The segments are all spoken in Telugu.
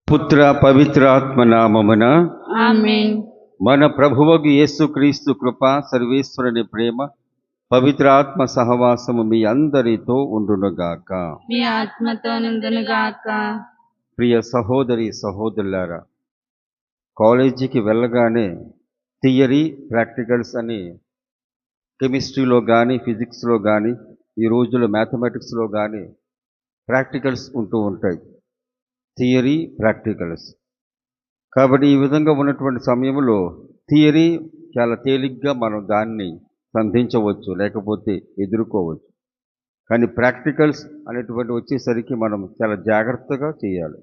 పుత్ర పవిత్రాత్మ నామమున ఆమేన్. మన ప్రభువగు యేసుక్రీస్తు కృప, సర్వేశ్వరుని ప్రేమ, పవిత్రాత్మ సహవాసము మీ అందరితో ఉండునుగాక. మీ ఆత్మతో నుండునుగాక. ప్రియ సహోదరి సహోదరులారా, కాలేజీకి వెళ్ళగానే థియరీ ప్రాక్టికల్స్ అని కెమిస్ట్రీలో కానీ ఫిజిక్స్లో కానీ ఈ రోజుల్లో మ్యాథమెటిక్స్లో కానీ ప్రాక్టికల్స్ ఉంటూ ఉంటాయి. Theory practicals. కాబట్టి ఈ విధంగా ఉన్నటువంటి సమయంలో థియరీ చాలా తేలిగ్గా మనం దాన్ని సంధించవచ్చు, లేకపోతే ఎదుర్కోవచ్చు. కానీ ప్రాక్టికల్స్ అనేటువంటి వచ్చేసరికి మనం చాలా జాగ్రత్తగా చేయాలి.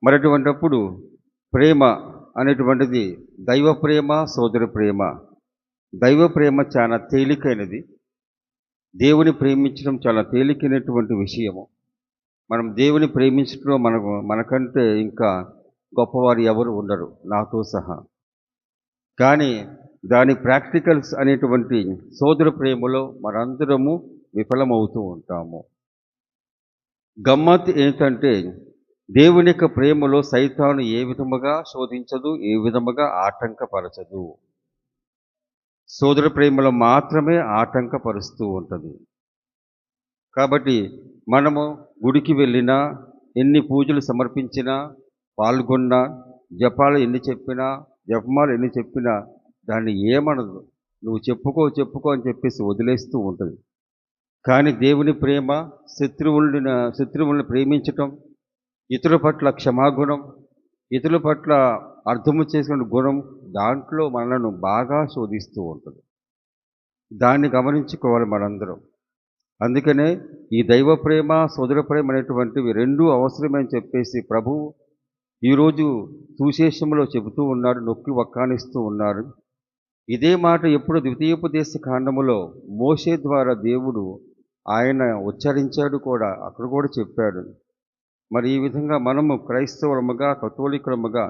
మరి అటువంటిప్పుడు ప్రేమ అనేటువంటిది దైవ ప్రేమ, సోదర ప్రేమ. దైవ ప్రేమ చాలా తేలికైనది. దేవుని ప్రేమించడం చాలా తేలికైనటువంటి విషయము. మనం దేవుని ప్రేమించడంలో మనకంటే ఇంకా గొప్పవారు ఎవరు ఉండరు, నాతో సహా. కానీ దాని ప్రాక్టికల్స్ అనేటువంటి సోదర ప్రేమలో మనందరము విఫలమవుతూ ఉంటాము. గమ్మత్ ఏంటంటే దేవుని యొక్క ప్రేమలో సైతాను ఏ విధముగా శోధించదు, ఏ విధముగా ఆటంకపరచదు. సోదర ప్రేమలో మాత్రమే ఆటంకపరుస్తూ ఉంటుంది. కాబట్టి మనము గుడికి వెళ్ళినా, ఎన్ని పూజలు సమర్పించినా, పాల్గొన్నా, జపాలు ఎన్ని చెప్పినా, జపమాలు ఎన్ని చెప్పినా దాన్ని ఏమనదు. నువ్వు చెప్పుకో అని చెప్పేసి వదిలేస్తూ ఉంటుంది. కానీ దేవుని ప్రేమ శత్రువుల్ని ప్రేమించటం, ఇతరుల పట్ల క్షమాగుణం, ఇతరుల పట్ల అర్థము చేసుకునే గుణం, దాంట్లో మనలను బాగా శోధిస్తూ ఉంటుంది. దాన్ని గమనించుకోవాలి మనందరం. అందుకనే ఈ దైవ ప్రేమ, సోదర ప్రేమ అనేటువంటివి రెండూ అవసరమని చెప్పేసి ప్రభువు ఈరోజు సువిశేషంలో చెబుతూ ఉన్నాడు, నొక్కి వక్కానిస్తూ ఉన్నారు. ఇదే మాట ఎప్పుడు ద్వితీయోపదేశ కాండములో మోషే ద్వారా దేవుడు ఆయన ఉచ్చరించాడు కూడా, అక్కడ కూడా చెప్పాడు. మరి ఈ విధంగా మనము క్రైస్తవులముగా, కథోలికులముగా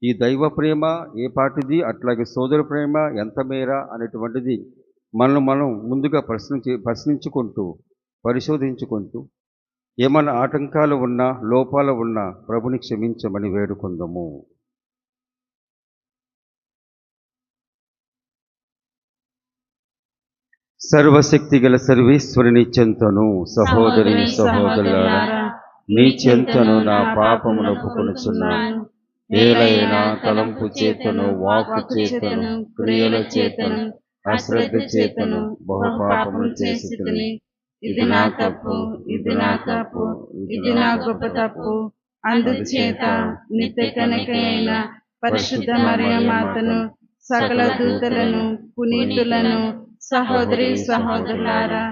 ఈ దైవ ప్రేమ ఏ పాటిది, అట్లాగే సోదర ప్రేమ ఎంత మేర అనేటువంటిది మనం ముందుగా ప్రశ్నించుకుంటూ, పరిశోధించుకుంటూ, ఏమైనా ఆటంకాలు ఉన్నా, లోపాలు ఉన్నా ప్రభుని క్షమించమని వేడుకుందాము. సర్వశక్తి గల సర్వేశ్వరుని చెంతను, సహోదరి సహోదరులారా, నీ చెంతను నా పాపమును ఒప్పుకొనుచున్నాను. ఏలైనా తలంపు చేతను, వాక్కు చేతను, క్రియల చేతను, అశ్రద్ధ చేతను బహుపాపములు చేసితిని. ఇది నా తప్పు, ఇది నా తప్పు, ఇది నా గొప్ప తప్పు. అందుచేత నిత్య కనికైన పరిశుద్ధ మరియమాతను, సకల దూతలను, పునీతులను, సహోదరి సహోదరులారా,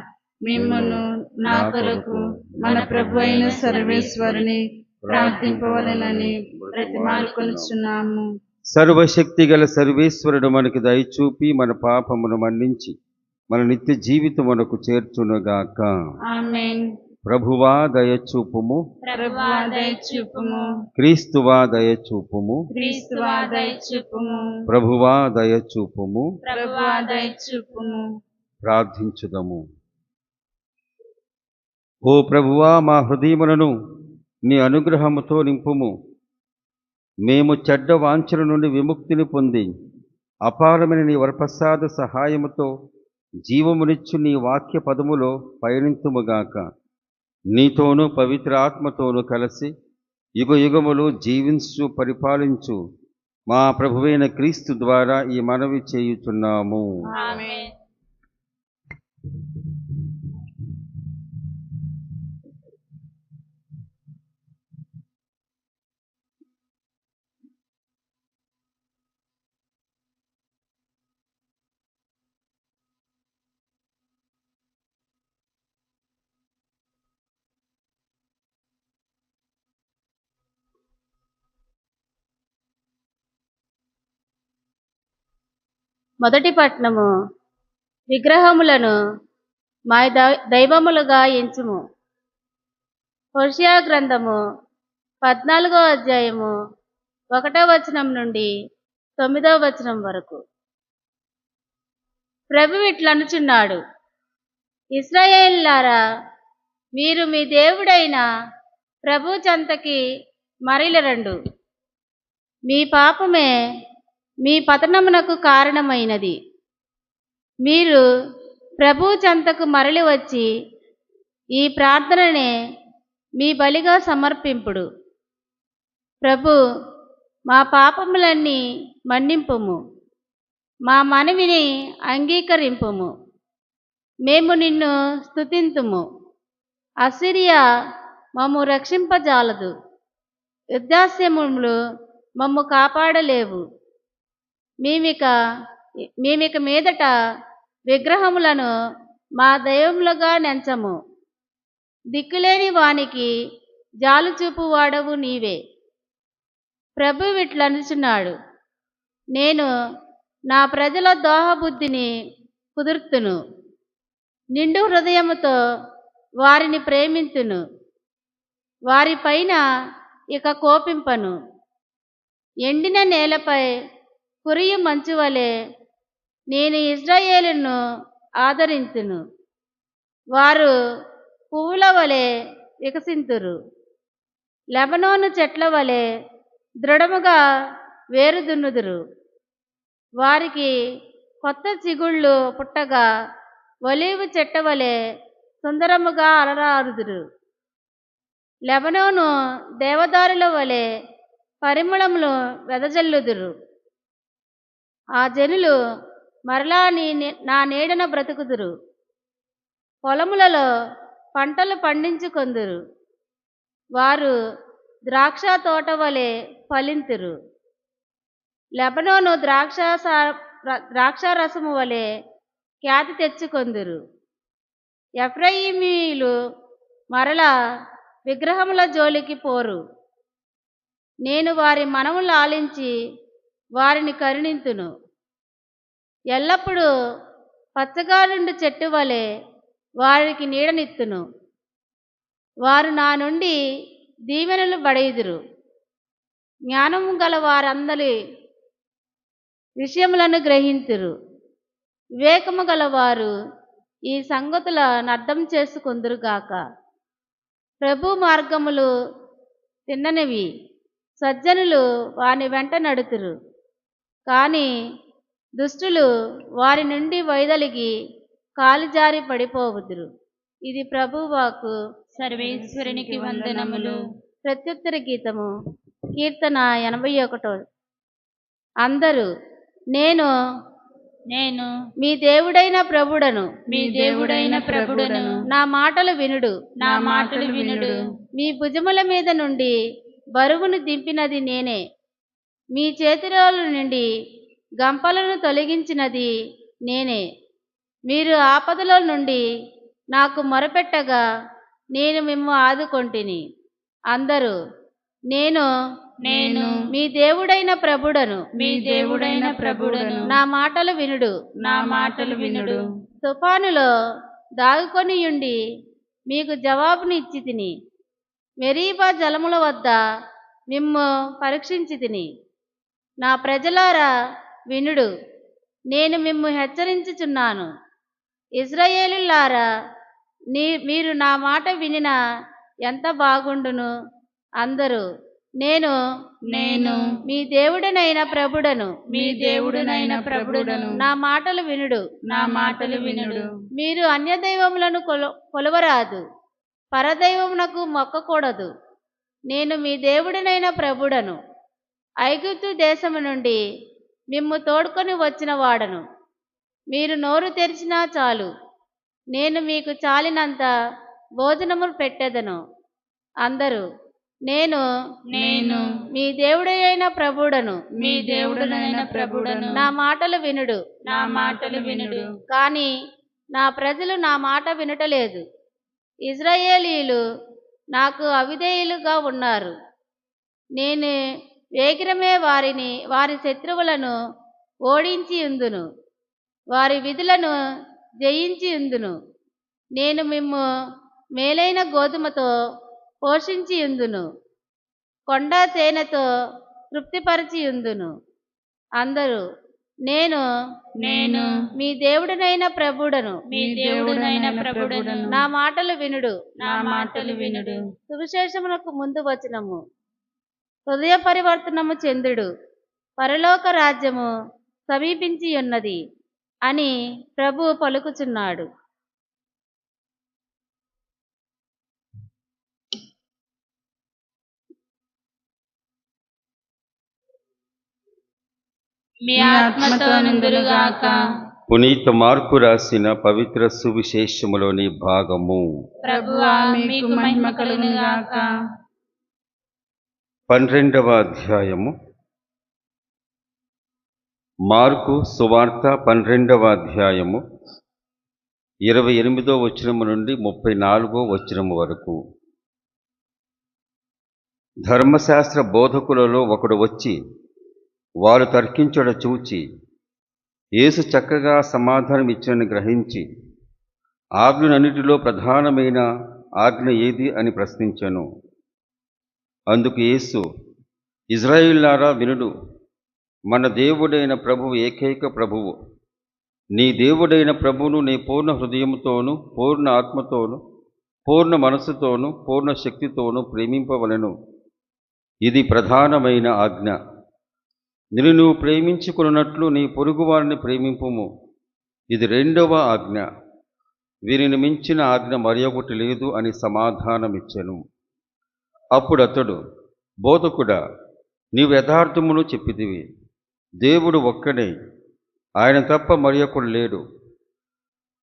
మిమ్మును నా కొరకు మన ప్రభు అయిన సర్వేశ్వరుని ప్రార్థింపవలెనని బ్రతిమాలుకొనుచున్నాము. సర్వశక్తి గల సర్వేశ్వరుడు మనకి దయచూపి మన పాపమును మన్నించి మన నిత్య జీవితమునకు చేర్చునుగాక. ఆమేన్. ప్రభువా దయచూపుము, ప్రభువా దయచూపుము, క్రీస్తువా దయచూపుము, క్రీస్తువా దయచూపుము, ప్రభువా దయచూపుము. ప్రభువా దయచూపుము. ప్రార్థించుదము. ఓ ప్రభువా, మా హృదయములను నీ అనుగ్రహముతో నింపుము. మేము చెడ్డ వాంఛల నుండి విముక్తిని పొంది అపారమైన నీ వరప్రసాద సహాయముతో జీవమునిచ్చు నీ వాక్య పదములో పయనింతుముగాక. నీతోనూ పవిత్ర ఆత్మతోనూ కలిసి యుగ యుగములు జీవించు పరిపాలించు మా ప్రభువైన క్రీస్తు ద్వారా ఈ మనవి చేయుచున్నాము. ఆమేన్. మొదటి పట్నము. విగ్రహములను మా దైవములుగా ఎంచుము. హోషేయ గ్రంథము 14వ అధ్యాయము 1వ వచనం నుండి 9వ వచనం వరకు. ప్రభువు ఇట్లనుచున్నాడు, ఇశ్రాయేలులారా, మీరు మీ దేవుడైన ప్రభు చెంతకి మరలిరండు. మీ పాపమే మీ పతనమునకు కారణమైనది. మీరు ప్రభు చెంతకు మరలి వచ్చి ఈ ప్రార్థననే మీ బలిగా సమర్పింపుడు. ప్రభు, మా పాపములన్నీ మన్నింపుము, మా మనవిని అంగీకరింపుము. మేము నిన్ను స్తుతింతుము. అసిరియా మమ్ము రక్షింపజాలదు, యుద్ధాస్యములు మమ్ము కాపాడలేవు. మేమిక మీదట విగ్రహములను మా దైవములుగా నెంచము. దిక్కులేని వానికి జాలుచూపు వాడవు నీవే. ప్రభు ఇట్లనుచున్నాడు, నేను నా ప్రజల దోహబుద్ధిని కుదుర్తును, నిండు హృదయముతో వారిని ప్రేమింతును. వారిపైన ఇక కోపింపను. ఎండిన నేలపై కురియు మంచు వలె నేను ఇశ్రాయేలును ఆదరింతును. వారు పువ్వుల వలె వికసింతురు, లెబనోను చెట్ల వలె దృఢముగా వేరుదున్నుదురు. వారికి కొత్త చిగుళ్ళు పుట్టగా ఒలీవు చెట్ట వలె సుందరముగా అలరారుదురు. లెబనోను దేవదారుల వలె పరిమళములు వెదజల్లుదురు. ఆ జనులు మరలా నా నీడన బ్రతుకుదురు. పొలములలో పంటలు పండించుకొందురు. వారు ద్రాక్ష తోట వలె ఫలింతురు. లెబనోను ద్రాక్షారసము వలె ఖ్యాతి తెచ్చుకొందురు. ఎఫ్రాయిమీయులు మరలా విగ్రహముల జోలికి పోరు. నేను వారి మనములు ఆలించి వారిని కరుణింతును. ఎల్లప్పుడూ పచ్చగా నుండి చెట్టు వలె వారికి నీడనిత్తును. వారు నా నుండి దీవెనలు బడయుదురు. జ్ఞానము గల వారందరి విషయములను గ్రహింతురు. వివేకము గలవారు ఈ సంగతులను అర్థం చేసుకొందురుగాక. ప్రభు మార్గములు తిన్ననివి, సజ్జనులు వాని వెంట నడుతురు. కానీ దుష్టులు వారి నుండి వైదొలిగి కాలుజారి పడిపోవుదురు. ఇది ప్రభువాకు. సర్వేశ్వరునికి వందనములు. ప్రత్యుత్తర గీతము, కీర్తన 81. అందరూ నేను మీ దేవుడైన ప్రభుడను, మీ దేవుడైన ప్రభుడను. నా మాటలు వినుడు, నా మాటలు వినుడు. మీ భుజముల మీద నుండి బరువును దింపినది నేనే, మీ చేతిలోల నుండి గంపలను తొలగించినది నేనే. మీరు ఆపదలో నుండి నాకు మొరపెట్టగా నేను మిమ్ము ఆదుకొంటిని. అందరూ నేను మీ దేవుడైన ప్రభుడను, మీ దేవుడైన ప్రభుడను. నా మాటలు వినుడు, నా మాటలు వినుడు. తుఫానులో దాగుకొనియుండి మీకు జవాబును ఇచ్చి తిని, మెరీబా జలముల వద్ద మిమ్ము పరీక్షించి తిని. నా ప్రజలారా వినుడు, నేను మిమ్ము హెచ్చరించుచున్నాను. ఇశ్రాయేలులారా, మీరు నా మాట వినిన ఎంత బాగుండును. అందరూ నేను మీ దేవుడనైన ప్రభుడను, మీ దేవుడనైన ప్రభుడను. నా మాటలు వినుడు, నా మాటలు వినుడు. మీరు అన్యదైవములను కొలవరాదు, పరదైవమునకు మొక్కకూడదు. నేను మీ దేవుడనైన ప్రభుడను. ఐగుప్తు దేశము నుండి మిమ్ము తోడుకొని వచ్చిన వాడను. మీరు నోరు తెరిచినా చాలు, నేను మీకు చాలినంత భోజనము పెట్టెదను. అందరూ నేను మీ దేవుడైన ప్రభుడను, మీ దేవుడనైన ప్రభుడను. నా మాటలు వినుడు, నా మాటలు వినుడు. కానీ నా ప్రజలు నా మాట వినటలేదు. ఇశ్రాయేలీయులు నాకు అవిధేయులుగా ఉన్నారు. నేను వేగిరమే వారి శత్రువులను ఓడించి ఉందును, వారి విధులను జయించి ఉందును. నేను మిమ్ము మేలైన గోధుమతో పోషించి ఉందును, కొండ తేనెతో తృప్తిపరిచి ఉందును. అందరూ నేను మీ దేవుడనైన ప్రభుడను, మీ దేవుడనైన ప్రభుడను. నా మాటలు వినుడు, నా మాటలు వినుడు. సువిశేషమునకు ముందు వచనము. హృదయ పరివర్తనము చెందుడు, పరలోక రాజ్యము సమీపించి ఉన్నది అని ప్రభు పలుకుచున్నాడు. మీ ఆత్మతో నిందురుగాక. పునీత మార్కు రాసిన పవిత్ర సువిశేషములోని భాగము. ప్రభువా మీకు మహిమ కలుగునుగాక. 12వ అధ్యాయము. మార్కు సువార్త 12వ అధ్యాయము 28వ వచనము నుండి 34వ వచనము వరకు. ధర్మశాస్త్ర బోధకులలో ఒకడు వచ్చి వారు తర్కించడ చూచి యేసు చక్కగా సమాధానం ఇచ్చినని గ్రహించి, ఆజ్ఞలన్నిటిలో ప్రధానమైన ఆజ్ఞ ఏది అని ప్రశ్నించెను. అందుకు యేసు, ఇజ్రాయేలులారా వినుడు, మన దేవుడైన ప్రభువు ఏకైక ప్రభువు. నీ దేవుడైన ప్రభువును నీ పూర్ణ హృదయంతోనూ, పూర్ణ ఆత్మతోనూ, పూర్ణ మనస్సుతోనూ, పూర్ణ శక్తితోనూ ప్రేమింపవలెను. ఇది ప్రధానమైన ఆజ్ఞ. నిన్ను నువ్వు ప్రేమించుకున్నట్లు నీ పొరుగువారిని ప్రేమింపుము. ఇది 2వ ఆజ్ఞ. వీరిని మించిన ఆజ్ఞ మరొకటి లేదు అని సమాధానమిచ్చెను. అప్పుడు అతడు, బోధకుడా, నీవు యథార్థమును చెప్పితివి. దేవుడు ఒక్కడే, ఆయన తప్ప మరొకడు లేడు.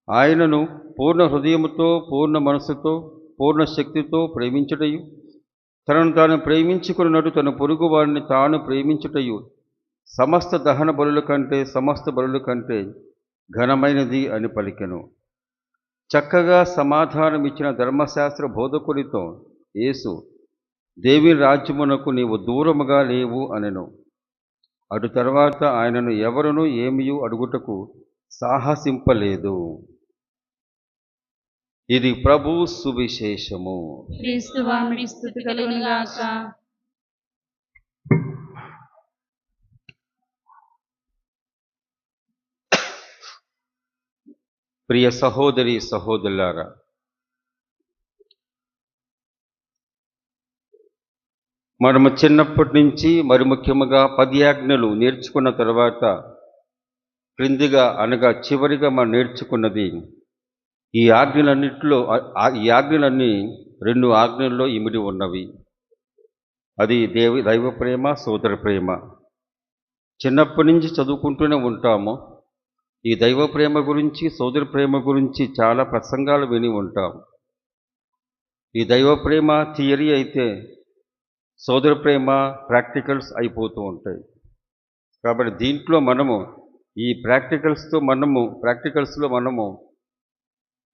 ఆయనను పూర్ణ హృదయముతో, పూర్ణ మనస్సుతో, పూర్ణ శక్తితో ప్రేమించుటయు, తనను తాను ప్రేమించుకున్నట్టు తన పొరుగు వారిని తాను ప్రేమించుటయు సమస్త దహన బలుల కంటే, సమస్త బలుల కంటే ఘనమైనది అని పలికెను. చక్కగా సమాధానమిచ్చిన ధర్మశాస్త్ర బోధకుడితో యేసు, దేవుని రాజ్యమునకు నీవు దూరముగా లేవు అనెను. అటు తర్వాత ఆయనను ఎవరునూ ఏమియూ అడుగుటకు సాహసింపలేదు. ఇది ప్రభు సువిశేషము. క్రీస్తువా మీకు స్తుతి కలుగునుగాక. ప్రియ సహోదరి సహోదరులారా, మనము చిన్నప్పటి నుంచి మరి ముఖ్యముగా 10 ఆజ్ఞలు నేర్చుకున్న తర్వాత క్రిందిగా అనగా చివరిగా మనం నేర్చుకున్నది ఈ ఆజ్ఞలన్నీ 2 ఆజ్ఞల్లో ఇమిడి ఉన్నవి. అది దైవ ప్రేమ, సోదర ప్రేమ. చిన్నప్పటి నుంచి చదువుకుంటూనే ఉంటాము. ఈ దైవ ప్రేమ గురించి, సోదర ప్రేమ గురించి చాలా ప్రసంగాలు విని ఉంటాం. ఈ దైవ ప్రేమ థియరీ అయితే సోదర ప్రేమ ప్రాక్టికల్స్ అయిపోతూ ఉంటాయి. కాబట్టి దీంట్లో మనము ఈ ప్రాక్టికల్స్లో మనము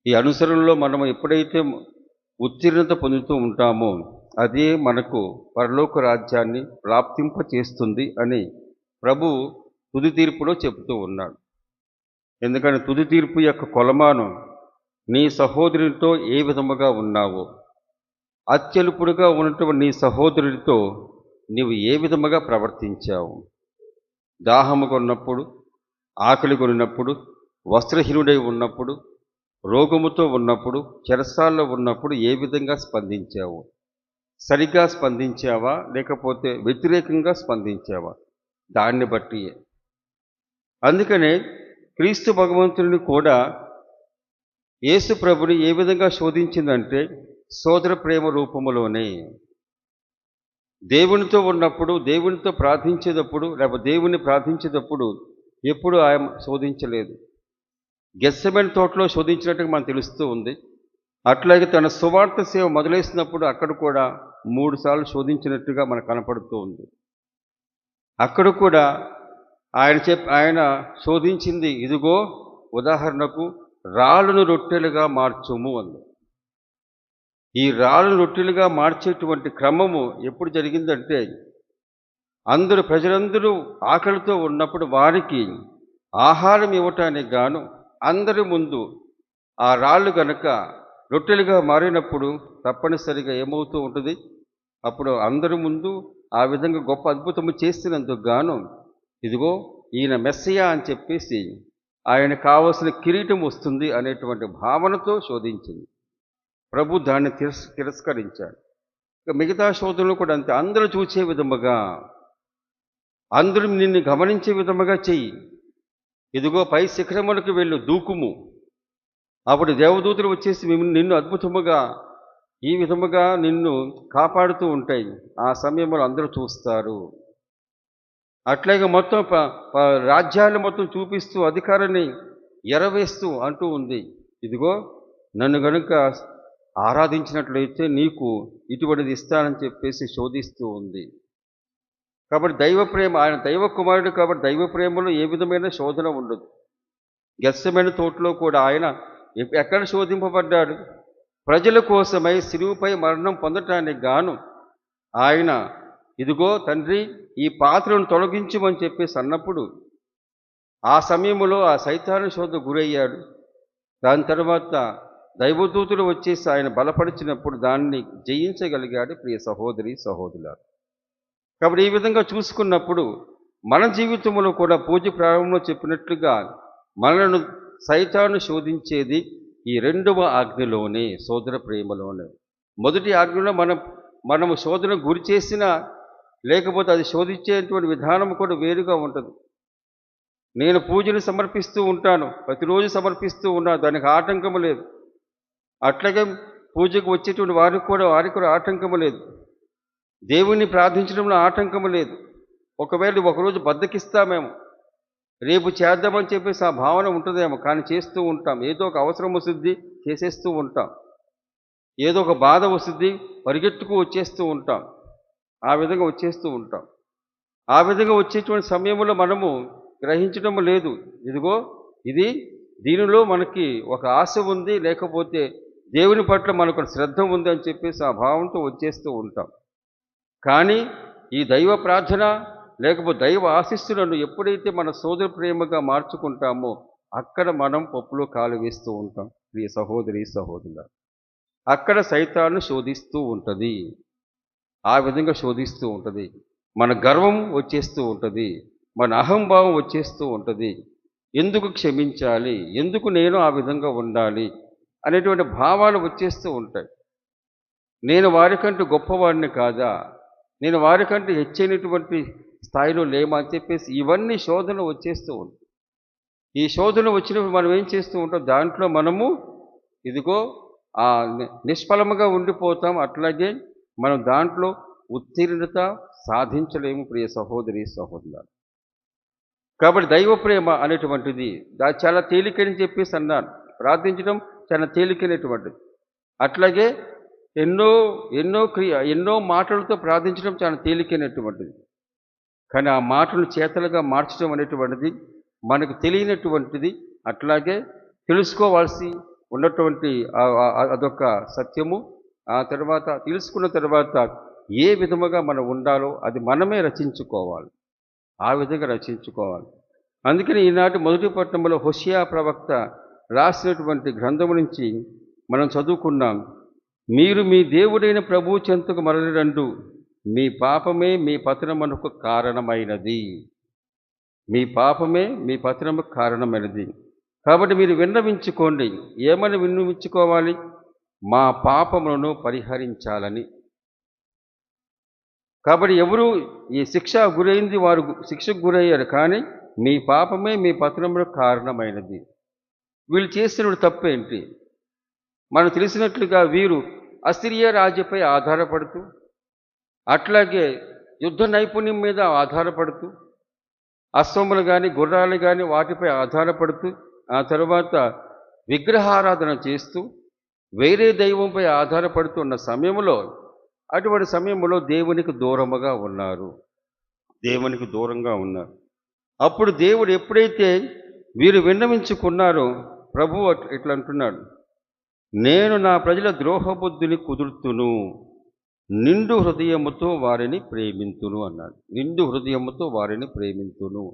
ఈ అనుసరణలో మనము ఎప్పుడైతే ఉత్తీర్ణత పొందుతూ ఉంటామో అదే మనకు పరలోక రాజ్యాన్ని ప్రాప్తింప చేస్తుంది అని ప్రభు తుది తీర్పులో చెబుతూ ఉన్నాడు. ఎందుకంటే తుది తీర్పు యొక్క కొలమానం నీ సహోదరునితో ఏ విధముగా ఉన్నావో, అత్యల్పుడుగా ఉన్నటువంటి నీ సహోదరుడితో నీవు ఏ విధముగా ప్రవర్తించావు, దాహముగా ఉన్నప్పుడు, ఆకలి కొనినప్పుడు, వస్త్రహీనుడై ఉన్నప్పుడు, రోగముతో ఉన్నప్పుడు, చెరసాల్లో ఉన్నప్పుడు ఏ విధంగా స్పందించావు, సరిగ్గా స్పందించావా లేకపోతే వ్యతిరేకంగా స్పందించావా, దాన్ని బట్టి. అందుకనే క్రీస్తు భగవంతుని కూడా యేసు ప్రభుని ఏ విధంగా శోధించిందంటే సోదర ప్రేమ రూపములోనే. దేవునితో ఉన్నప్పుడు, దేవునితో ప్రార్థించేటప్పుడు, లేకపోతే దేవుని ప్రార్థించేటప్పుడు ఎప్పుడు ఆయన శోధించలేదు. గెత్సెమనే తోటలో శోధించినట్టుగా మనకు తెలుస్తూ ఉంది. అట్లాగే తన సువార్త సేవ మొదలేసినప్పుడు అక్కడ కూడా 3 సార్లు శోధించినట్టుగా మనకు కనపడుతూ ఉంది. అక్కడ కూడా ఆయన శోధించింది, ఇదిగో ఉదాహరణకు రాళ్ళను రొట్టెలుగా మార్చుము అంది. ఈ రాళ్ళను రొట్టెలుగా మార్చేటువంటి క్రమము ఎప్పుడు జరిగిందంటే ప్రజలందరూ ఆకలితో ఉన్నప్పుడు వారికి ఆహారం ఇవ్వటానికి గాను అందరి ముందు ఆ రాళ్ళు కనుక రొట్టెలుగా మారినప్పుడు తప్పనిసరిగా ఏమవుతూ ఉంటుంది, అప్పుడు అందరి ముందు ఆ విధంగా గొప్ప అద్భుతము చేసినందుకు గాను ఇదిగో ఈయన మెస్సియా అని చెప్పేసి ఆయన కావలసిన కిరీటం వస్తుంది అనేటువంటి భావనతో శోధించింది. ప్రభు దాన్ని తిరస్కరించాడు. మిగతా సోదరులు కూడా అంతే. అందరూ చూసే విధముగా, అందరూ నిన్ను గమనించే విధముగా చెయ్యి. ఇదిగో పై శిఖరములకు వెళ్ళు, దూకుము. అప్పుడు దేవదూతలు వచ్చేసి నిన్ను అద్భుతముగా ఈ విధముగా నిన్ను కాపాడుతూ ఉంటాయి. ఆ సమయంలో అందరూ చూస్తారు. అట్లాగే మొత్తం రాజ్యాన్ని మొత్తం చూపిస్తూ అధికారాన్ని ఎరవేస్తూ అంటూ ఉంది, ఇదిగో నన్ను గనుక ఆరాధించినట్లయితే నీకు ఇటువంటిది ఇస్తానని చెప్పేసి శోధిస్తూ ఉంది. కాబట్టి దైవ ప్రేమ, ఆయన దైవ కుమారుడు కాబట్టి దైవ ప్రేమలో ఏ విధమైన శోధన ఉండదు. గెత్సెమనే తోటలో కూడా ఆయన ఎక్కడ శోధింపబడ్డాడు? ప్రజల కోసమై శిలువపై మరణం పొందటానికి గాను ఆయన ఇదిగో తండ్రి ఈ పాత్రను తొలగించమని చెప్పేసి అన్నప్పుడు ఆ సమయంలో ఆ సైతాను శోధ గురయ్యాడు. దాని తర్వాత దైవదూతులు వచ్చేసి ఆయన బలపరిచినప్పుడు దాన్ని జయించగలిగాడు. ప్రియ సహోదరి సహోదరులారా, కాబట్టి ఈ విధంగా చూసుకున్నప్పుడు మన జీవితంలో కూడా పూజ ప్రారంభంలో చెప్పినట్లుగా మనలను సైతాను శోధించేది ఈ రెండవ ఆజ్ఞలోనే, సోదర ప్రేమలోనే. మొదటి ఆజ్ఞలో మనము శోధన గురి చేసినా లేకపోతే అది శోధించేటువంటి విధానం కూడా వేరుగా ఉంటుంది. నేను పూజను సమర్పిస్తూ ఉంటాను, ప్రతిరోజు సమర్పిస్తూ ఉన్నాను, దానికి ఆటంకము లేదు. అట్లాగే పూజకు వచ్చేటువంటి వారికి కూడా ఆటంకము లేదు. దేవుణ్ణి ప్రార్థించడంలో ఆటంకము లేదు. ఒకవేళ ఒకరోజు బద్దకిస్తామేమో, రేపు చేద్దామని చెప్పేసి ఆ భావన ఉంటుందేమో, కానీ చేస్తూ ఉంటాం. ఏదో ఒక అవసరం వస్తుంది, చేసేస్తూ ఉంటాం. ఏదో ఒక బాధ వస్తుంది, పరిగెత్తుకు వచ్చేస్తూ ఉంటాం. ఆ విధంగా వచ్చేస్తూ ఉంటాం. ఆ విధంగా వచ్చేటువంటి సమయంలో మనము గ్రహించడం లేదు, ఇదిగో దీనిలో మనకి ఒక ఆశ ఉంది, లేకపోతే దేవుని పట్ల మనకు శ్రద్ధ ఉంది అని చెప్పేసి ఆ భావంతో వచ్చేస్తూ ఉంటాం. కానీ ఈ దైవ ప్రార్థన లేకపోతే దైవ ఆశీస్సులను ఎప్పుడైతే మన సోదర ప్రేమగా మార్చుకుంటామో అక్కడ మనం పప్పులో కాలు వేస్తూ ఉంటాం. ప్రియ సహోదరి సహోదరుల, అక్కడ సైతాను శోధిస్తూ ఉంటుంది. ఆ విధంగా శోధిస్తూ ఉంటుంది. మన గర్వం వచ్చేస్తూ ఉంటుంది, మన అహంభావం వచ్చేస్తూ ఉంటుంది. ఎందుకు క్షమించాలి, ఎందుకు నేను ఆ విధంగా ఉండాలి అనేటువంటి భావాలు వచ్చేస్తూ ఉంటాయి. నేను వారికంటే గొప్పవాడిని కాదా, నేను వారికంటే హెచ్చైనటువంటి స్థాయిలో లేమా అని చెప్పేసి ఇవన్నీ శోధన వచ్చేస్తూ ఉంటాయి. ఈ శోధన వచ్చినప్పుడు మనం ఏం చేస్తూ ఉంటాం, దాంట్లో మనము ఇదిగో నిష్ఫలముగా ఉండిపోతాం. అట్లాగే మనం దాంట్లో ఉత్తీర్ణత సాధించలేము. ప్రియ సహోదరి సహోదరులు, కాబట్టి దైవ ప్రేమ అనేటువంటిది చాలా తేలికని చెప్పేసి అన్నాను. ప్రార్థించడం చాలా తేలికైనటువంటిది. అట్లాగే ఎన్నో మాటలతో ప్రార్థించడం చాలా తేలికైనటువంటిది. కానీ ఆ మాటలు చేతలుగా మార్చడం అనేటువంటిది మనకు తెలియనటువంటిది. అట్లాగే తెలుసుకోవాల్సి ఉన్నటువంటి అదొక సత్యము. ఆ తర్వాత తెలుసుకున్న తర్వాత ఏ విధముగా మనం ఉండాలో అది మనమే రచించుకోవాలి. ఆ విధంగా రచించుకోవాలి. అందుకని ఈనాటి మొదటి పట్టణంలో హోషేయ ప్రవక్త రాసినటువంటి గ్రంథము నుంచి మనం చదువుకున్నాం. మీరు మీ దేవుడైన ప్రభువు చెంతకు మరలిరండు, మీ పాపమే మీ పతనమునకు కారణమైనది. మీ పాపమే మీ పతనముకు కారణమైనది. కాబట్టి మీరు విన్నవించుకోండి. ఏమని విన్నవించుకోవాలి? మా పాపములను పరిహరించాలని. కాబట్టి ఎవరు ఈ శిక్ష గురైంది, వారు శిక్షకు గురయ్యారు. కానీ మీ పాపమే మీ పతనములకు కారణమైనది. వీళ్ళు చేసిన తప్పేంటి? మనకు తెలిసినట్లుగా వీరు అసిరియా రాజ్యపై ఆధారపడుతూ, అట్లాగే యుద్ధ నైపుణ్యం మీద ఆధారపడుతూ, అశ్వములు కానీ గుర్రాలు కానీ వాటిపై ఆధారపడుతూ, ఆ తర్వాత విగ్రహారాధన చేస్తూ వేరే దైవంపై ఆధారపడుతున్న సమయంలో, అటువంటి సమయంలో దేవునికి దూరంగా ఉన్నారు. దేవునికి దూరంగా ఉన్నారు. అప్పుడు దేవుడు ఎప్పుడైతే వీరు విన్నవించుకున్నారో ప్రభువు ఇట్లా అంటున్నాడు, నేను నా ప్రజల ద్రోహబుద్ధిని కుదుర్తును, నిండు హృదయముతో వారిని ప్రేమింతును అన్నాడు. నిండు హృదయముతో వారిని ప్రేమింతును.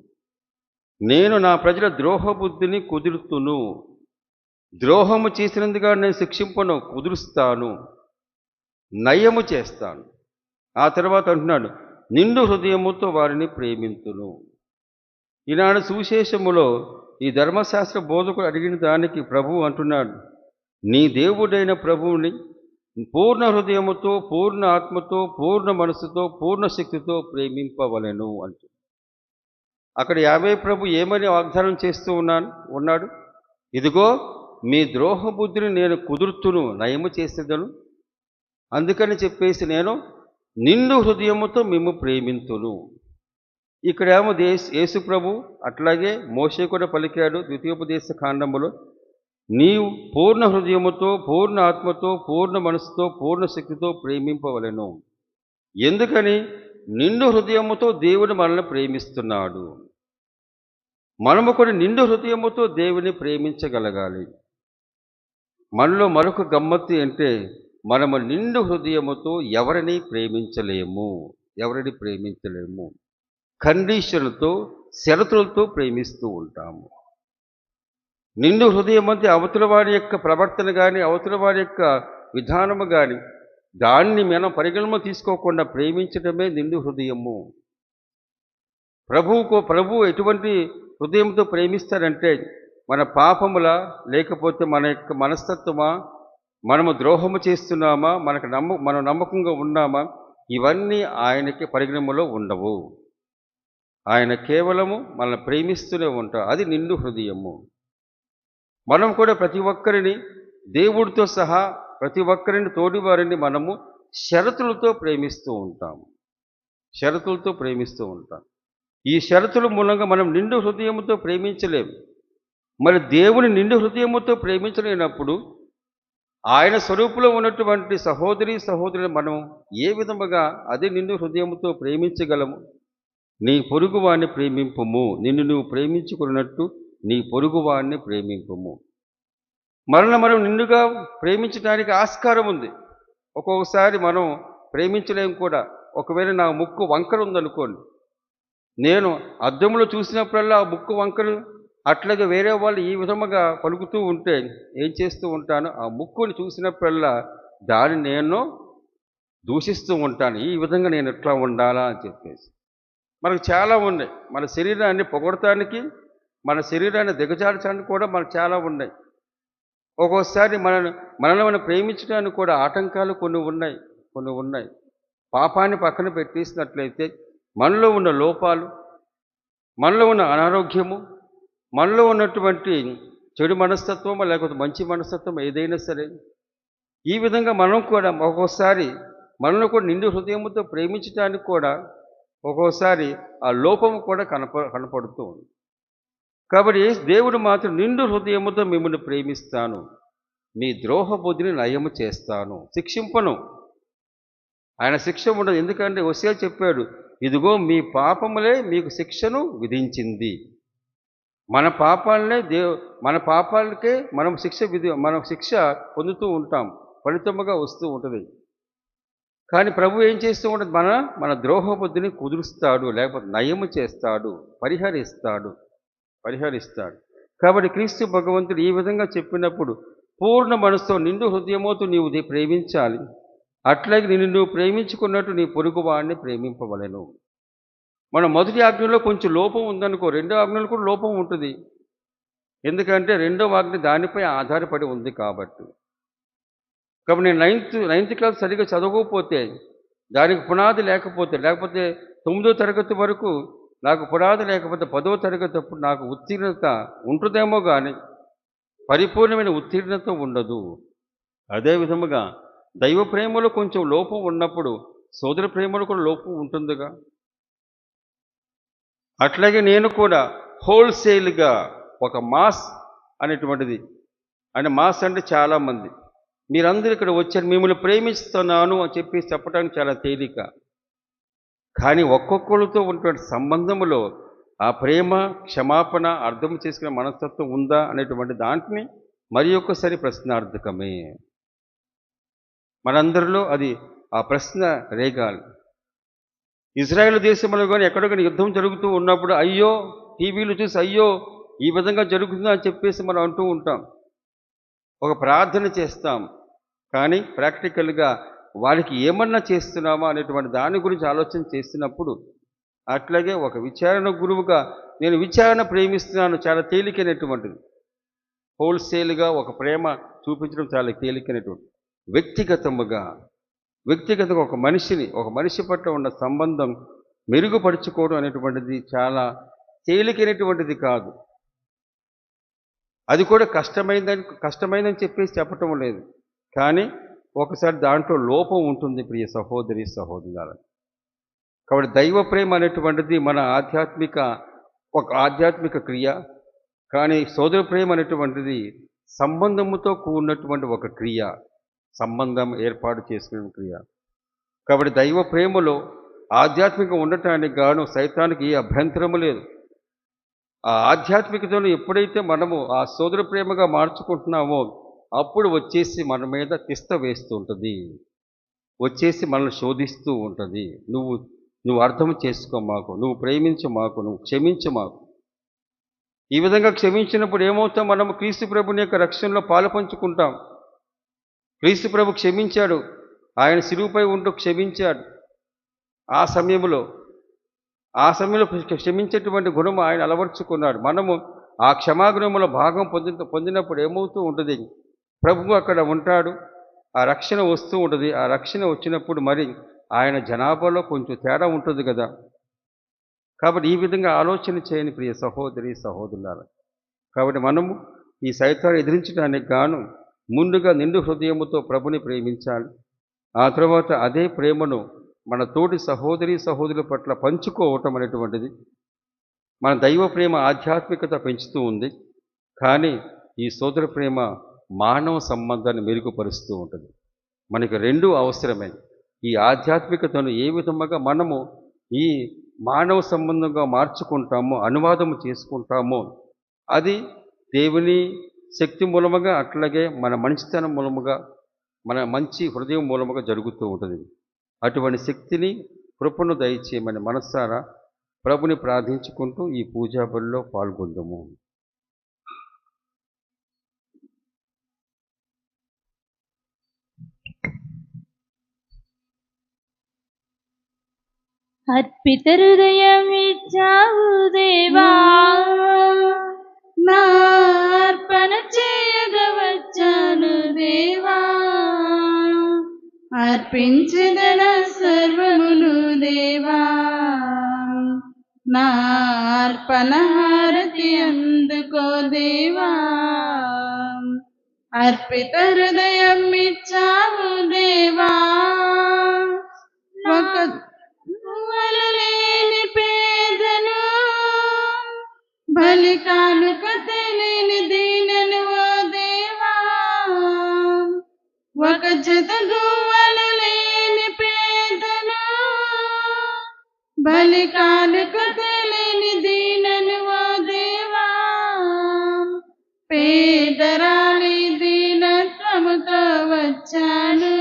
నేను నా ప్రజల ద్రోహబుద్ధిని కుదురుతును. ద్రోహము చేసినందుగా నేను శిక్షింపను, కుదురుస్తాను, నయము చేస్తాను. ఆ తర్వాత అంటున్నాడు, నిండు హృదయముతో వారిని ప్రేమింతును. ఈనాడు సువిశేషములో ఈ ధర్మశాస్త్ర బోధకుడు అడిగిన దానికి ప్రభువు అంటున్నాడు, నీ దేవుడైన ప్రభువుని పూర్ణ హృదయముతో, పూర్ణ ఆత్మతో, పూర్ణ మనసుతో, పూర్ణ శక్తితో ప్రేమింపవలెను అంటూ. అక్కడ యావే ప్రభు ఏమని వాగ్దానం చేస్తూ ఉన్నాడు? ఇదిగో మీ ద్రోహబుద్ధిని నేను కుదుర్తును, నయము చేసేదను. అందుకని చెప్పేసి నేను నిండు హృదయముతో మేము ప్రేమింతును. ఇక్కడేమో యేసు ప్రభు అట్లాగే మోషే కూడా పలికాడు ద్వితీయోపదేశ కాండములో, నీవు పూర్ణ హృదయముతో, పూర్ణ ఆత్మతో, పూర్ణ మనసుతో, పూర్ణ శక్తితో ప్రేమింపవలెను. ఎందుకని? నిండు హృదయముతో దేవుడు మనల్ని ప్రేమిస్తున్నాడు. మనము కూడా నిండు హృదయముతో దేవుని ప్రేమించగలగాలి. మనలో మరొక గమ్మత్తు అంటే మనము నిండు హృదయముతో ఎవరిని ప్రేమించలేము. కండిషన్లతో, షరతులతో ప్రేమిస్తూ ఉంటాము. నిండు హృదయం అంటే అవతల వారి యొక్క ప్రవర్తన కానీ, అవతల వారి యొక్క విధానము కానీ, దాన్ని మనం పరిగణన తీసుకోకుండా ప్రేమించడమే నిండు హృదయము. ప్రభు ఎటువంటి హృదయంతో ప్రేమిస్తారంటే, మన పాపముల, లేకపోతే మన యొక్క మనస్తత్వమా, మనము ద్రోహము చేస్తున్నామా, మనం నమ్మకంగా ఉన్నామా, ఇవన్నీ ఆయనకి పరిగణనలో ఉండవు. ఆయన కేవలము మనల్ని ప్రేమిస్తూనే ఉంటారు. అది నిండు హృదయము. మనం కూడా ప్రతి ఒక్కరిని, దేవుడితో సహా ప్రతి ఒక్కరిని, తోడివారిని మనము షరతులతో ప్రేమిస్తూ ఉంటాం. ఈ షరతుల మూలంగా మనం నిండు హృదయముతో ప్రేమించలేము. మరి దేవుని నిండు హృదయముతో ప్రేమించలేనప్పుడు ఆయన స్వరూపులో ఉన్నటువంటి సహోదరులను మనం ఏ విధముగా అదే నిండు హృదయముతో ప్రేమించగలము? నీ పొరుగువాణ్ణి ప్రేమింపుము, నిన్ను నువ్వు ప్రేమించుకున్నట్టు నీ పొరుగువాణ్ణి ప్రేమింపుము. మనం నిండుగా ప్రేమించడానికి ఆస్కారం ఉంది. ఒక్కొక్కసారి మనం ప్రేమించలేము కూడా. ఒకవేళ నా ముక్కు వంకర ఉందనుకోండి, నేను అద్దంలో చూసినప్పుడల్లా ఆ ముక్కు వంకరు, అట్లాగే వేరే వాళ్ళు ఈ విధముగా పలుకుతూ ఉంటే ఏం చేస్తూ ఉంటాను? ఆ ముక్కుని చూసినప్పుడల్లా దాన్ని నేను దూషిస్తూ ఉంటాను. ఈ విధంగా నేను ఎట్లా ఉండాలా అని చెప్పేసి. మనకు చాలా ఉన్నాయి. మన శరీరాన్ని పొగడటానికి, మన శరీరాన్ని దిగజార్చడానికి కూడా మనకు చాలా ఉన్నాయి. ఒక్కోసారి మనల్ని మనం ప్రేమించడానికి కూడా ఆటంకాలు కొన్ని ఉన్నాయి. పాపాన్ని పక్కన పెట్టేసినట్లయితే మనలో ఉన్న లోపాలు, మనలో ఉన్న అనారోగ్యము, మనలో ఉన్నటువంటి చెడు మనస్తత్వం లేకపోతే మంచి మనస్తత్వం ఏదైనా సరే, ఈ విధంగా మనం కూడా ఒక్కోసారి మనలో కూడా నిండు హృదయంతో ప్రేమించడానికి కూడా ఒక్కోసారి ఆ లోపము కూడా కనపడుతూ ఉంది. కాబట్టి దేవుడు మాత్రం నిండు హృదయముతో మిమ్మల్ని ప్రేమిస్తాను, మీ ద్రోహ బుద్ధిని నయము చేస్తాను, శిక్షింపను. ఆయన శిక్ష ఉండదు. ఎందుకంటే హోషేయ చెప్పాడు, ఇదిగో మీ పాపములే మీకు శిక్షను విధించింది. మన పాపాలకే మనం శిక్ష పొందుతూ ఉంటాం, ఫలితముగా వస్తూ ఉంటుంది. కానీ ప్రభు ఏం చేస్తూ ఉంటుంది? మన ద్రోహ బుద్ధిని కుదురుస్తాడు, లేకపోతే నయము చేస్తాడు, పరిహరిస్తాడు. కాబట్టి క్రీస్తు భగవంతుడు ఈ విధంగా చెప్పినప్పుడు పూర్ణ మనసుతో, నిండు హృదయముతో నీవు ప్రేమించాలి. అట్లాగే నిన్ను నువ్వు ప్రేమించుకున్నట్టు నీ పొరుగువాడిని ప్రేమింపవలెను. మన మొదటి ఆజ్ఞలో కొంచెం లోపం ఉందనుకో, రెండో ఆజ్ఞలో కూడా లోపం ఉంటుంది. ఎందుకంటే రెండో ఆజ్ఞ దానిపై ఆధారపడి ఉంది కాబట్టి. నేను నైన్త్ క్లాస్ సరిగ్గా చదవకపోతే, దానికి పునాది లేకపోతే 9వ తరగతి వరకు నాకు పునాది లేకపోతే 10వ తరగతి అప్పుడు నాకు ఉత్తీర్ణత ఉంటుందేమో కానీ పరిపూర్ణమైన ఉత్తీర్ణత ఉండదు. అదే విధముగా దైవ ప్రేమలో కొంచెం లోపం ఉన్నప్పుడు సోదర ప్రేమలో కూడా లోపం ఉంటుందిగా. అట్లాగే నేను కూడా హోల్సేల్గా ఒక మాస్ అనేటువంటిది, మాస్ అంటే చాలామంది మీరందరూ ఇక్కడ వచ్చారు, మిమ్మల్ని ప్రేమిస్తున్నాను అని చెప్పి చెప్పడానికి చాలా తేలిక. కానీ ఒక్కొక్కరితో ఉన్నటువంటి సంబంధంలో ఆ ప్రేమ, క్షమాపణ, అర్థం చేసుకునే మనస్తత్వం ఉందా అనేటువంటి దాంట్ని మరి ఒక్కసారి ప్రశ్నార్థకమే. మనందరిలో అది ఆ ప్రశ్న రేగాలి. ఇజ్రాయెల్ దేశంలో కానీ ఎక్కడో కానీ యుద్ధం జరుగుతూ ఉన్నప్పుడు అయ్యో, టీవీలు చూసి అయ్యో ఈ విధంగా జరుగుతుందా అని చెప్పేసి మనం అంటూ ఉంటాం, ఒక ప్రార్థన చేస్తాం. కానీ ప్రాక్టికల్గా వారికి ఏమన్నా చేస్తున్నామా అనేటువంటి దాని గురించి ఆలోచన చేస్తున్నప్పుడు, అట్లాగే ఒక విచారణ గురువుగా నేను విచారణ ప్రేమిస్తున్నాను చాలా తేలికైనటువంటిది. హోల్సేల్గా ఒక ప్రేమ చూపించడం చాలా తేలికైనటువంటిది. వ్యక్తిగతంగా ఒక మనిషి పట్ల ఉన్న సంబంధం మెరుగుపరుచుకోవడం అనేటువంటిది చాలా తేలికైనటువంటిది కాదు. అది కూడా కష్టమైందని చెప్పేసి చెప్పటం లేదు. కానీ ఒకసారి దాంట్లో లోపం ఉంటుంది ప్రియ సహోదరి సహోదరులారా. కాబట్టి దైవ ప్రేమ అనేటువంటిది మన ఆధ్యాత్మిక క్రియ. కానీ సోదర ప్రేమ అనేటువంటిది సంబంధముతో కూడినటువంటి ఒక క్రియ, సంబంధం ఏర్పాటు చేసుకునే క్రియ. కాబట్టి దైవ ప్రేమలో ఆధ్యాత్మికంగా ఉండటానికి గాను సైతానికి ఏ అభ్యంతరము లేదు. ఆ ఆధ్యాత్మికతను ఎప్పుడైతే మనము ఆ సోదర ప్రేమగా మార్చుకుంటున్నామో అప్పుడు వచ్చేసి మన మీద తిష్ట వేస్తూ ఉంటుంది, వచ్చేసి మనల్ని శోధిస్తూ ఉంటుంది. నువ్వు అర్థం చేసుకో మాకు, నువ్వు ప్రేమించు మాకు, నువ్వు క్షమించు మాకు. ఈ విధంగా క్షమించినప్పుడు ఏమవుతాం? మనము క్రీస్తు ప్రభుని యొక్క రక్షణలో పాలు పంచుకుంటాం. క్రీస్తు ప్రభు క్షమించాడు, ఆయన శిలువపై ఉంటూ క్షమించాడు. ఆ సమయంలో క్షమించేటువంటి గుణము ఆయన అలవర్చుకున్నాడు. మనము ఆ క్షమాగుణముల భాగం పొందినప్పుడు ఏమవుతూ ఉంటుంది? ప్రభువు అక్కడ ఉంటాడు, ఆ రక్షణ వస్తూ ఉంటుంది. ఆ రక్షణ వచ్చినప్పుడు మరి ఆయన జనాభాలో కొంచెం తేడా ఉంటుంది కదా. కాబట్టి ఈ విధంగా ఆలోచన చేయని ప్రియ సహోదరి సహోదరులారా. కాబట్టి మనము ఈ సైతాన్ని ఎదిరించడానికి గాను ముందుగా నిండు హృదయముతో ప్రభుని ప్రేమించాలి. ఆ తర్వాత అదే ప్రేమను మన తోటి సహోదరుల పట్ల పంచుకోవటం అనేటువంటిది మన దైవ ప్రేమ ఆధ్యాత్మికత పెంచుతూ ఉంది. కానీ ఈ సోదర ప్రేమ మానవ సంబంధాన్ని మెరుగుపరుస్తూ ఉంటుంది. మనకి రెండూ అవసరమే. ఈ ఆధ్యాత్మికతను ఏ విధముగా మనము ఈ మానవ సంబంధంగా మార్చుకుంటామో, అనువాదము చేసుకుంటామో, అది దేవుని శక్తి మూలముగా, అట్లాగే మన మంచితనం మూలముగా, మన మంచి హృదయం మూలముగా జరుగుతూ ఉంటుంది. అటువంటి శక్తిని, కృపను దయచేయమని మనస్సారా ప్రభుని ప్రార్థించుకుంటూ ఈ పూజా బలిలో పాల్గొందాము. అర్పిత హృదయమిచ్చావు దేవా, నా అర్పణ చేయగవచ్చాను దేవా. అర్పించదన సర్వమును దేవా, నా అర్పణ హారతి అందుకో దేవా. అర్పిత హృదయం ఇచ్చావు దేవా, ఒక లేని పేదను, బలి కానుక తెలియని దీనను ఓ దేవా. ఒక జత గువ్వలు లేని పేదను, బలి కానుక తెలియని దీనను ఓ దేవా. పేదరాలి దీనత్వముతో వచ్చాను,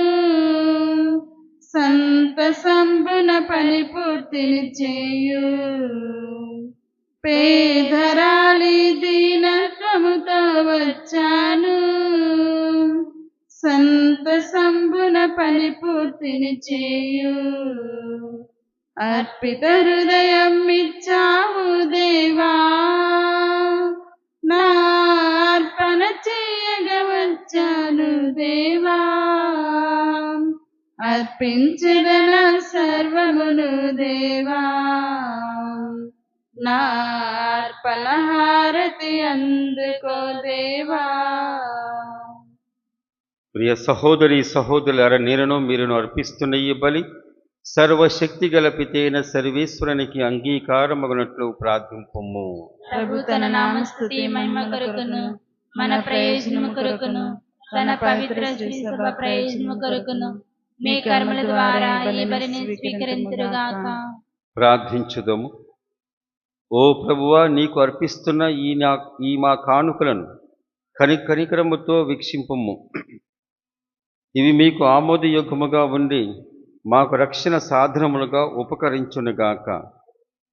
సంతసంబున పని పూర్తిని చేయు. పేదరాలి దీనత్వముతో వచ్చాను, సంతసంబున పని పూర్తిని చేయు. అర్పిత హృదయం ఇచ్చావు దేవా, నా అర్పణ చేయగవచ్చాను దేవా. అర్పించదన సర్వమును దేవా, నా అర్పణ హారతి అందుకో దేవా. ప్రియ సహోదరి సహోదరులారా, నేనును మీరును అర్పిస్తున్న ఈ బలి సర్వశక్తి గల పితైన సర్వేశ్వరునికి అంగీకారమగునట్లు ప్రార్థింపుము. ప్రభు తన నామస్తుతి మహిమ కొరకును, మన ప్రయోజనము కొరకును, తన పవిత్ర శ్రీ సభ ప్రయోజనము కొరకును మీ కర్మల ద్వారా ఈ బలిని స్వీకరించుగాక. ప్రార్థించుదము. ఓ ప్రభువా, నీకు అర్పిస్తున్న ఈ మా కానుకలను కనికరముతో వీక్షింపుము. ఇవి మీకు ఆమోదయోగ్యముగా ఉండి మాకు రక్షణ సాధనములుగా ఉపకరించునుగాక.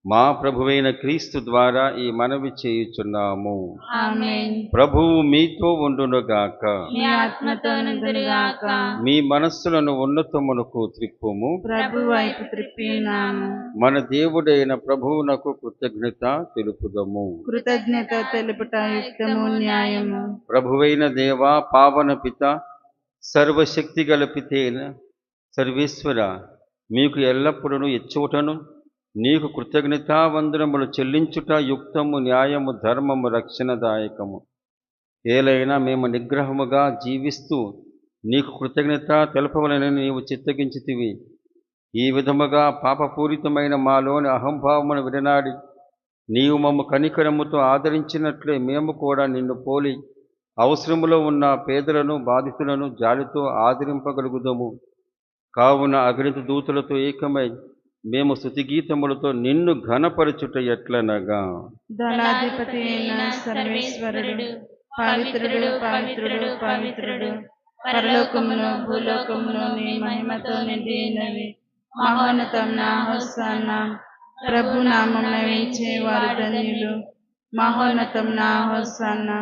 మా ప్రభువైన క్రీస్తు ద్వారా ఈ మనవి చేయుచున్నాము. ఆమేన్. ప్రభువు మీతో ఉండునుగాక. మీ ఆత్మతోనుగాక. మీ మనస్సులను ఉన్నతమునకు త్రిప్పుము. ప్రభు వైపు త్రిప్పినాము. మన దేవుడైన ప్రభువునకు కృతజ్ఞత తెలుపుదము. కృతజ్ఞత తెలుపుట యుక్తము న్యాయము. ప్రభువైన దేవా, పావన పిత, సర్వశక్తి గల పితైన సర్వేశ్వర, మీకు ఎల్లప్పుడూ ఎచ్చోటను నీకు కృతజ్ఞతావందనములు చెల్లించుట యుక్తము, న్యాయము, ధర్మము, రక్షణదాయకము. ఏలైనా మేము నిగ్రహముగా జీవిస్తూ నీకు కృతజ్ఞత తెలపవలనని నీవు చిత్తగించితివి. ఈ విధముగా పాపపూరితమైన మాలోని అహంభావమును విడనాడి నీవు మమ్ము కనికరముతో ఆదరించినట్లే మేము కూడా నిన్ను పోలి అవసరములో ఉన్న పేదలను, బాధితులను జాలితో ఆదరింపగలుగుదము. కావున అగణిత దూతలతో ఏకమై మేము స్తుతిగీతములతో నిన్ను ఘనపరచుట ఎట్లనగా, దళాధిపతి అయిన సర్వేశ్వరుడు పవిత్రుడు, పవిత్రుడు, పవిత్రుడు, పరలోకమును భూలోకమును నీ మహిమతో నిండి ఉన్నవి. మహోన్నతం నా హోసానా, ప్రభు నామమున వేంచే వారు ధన్యులు. మహోన్నతం నా హోసానా.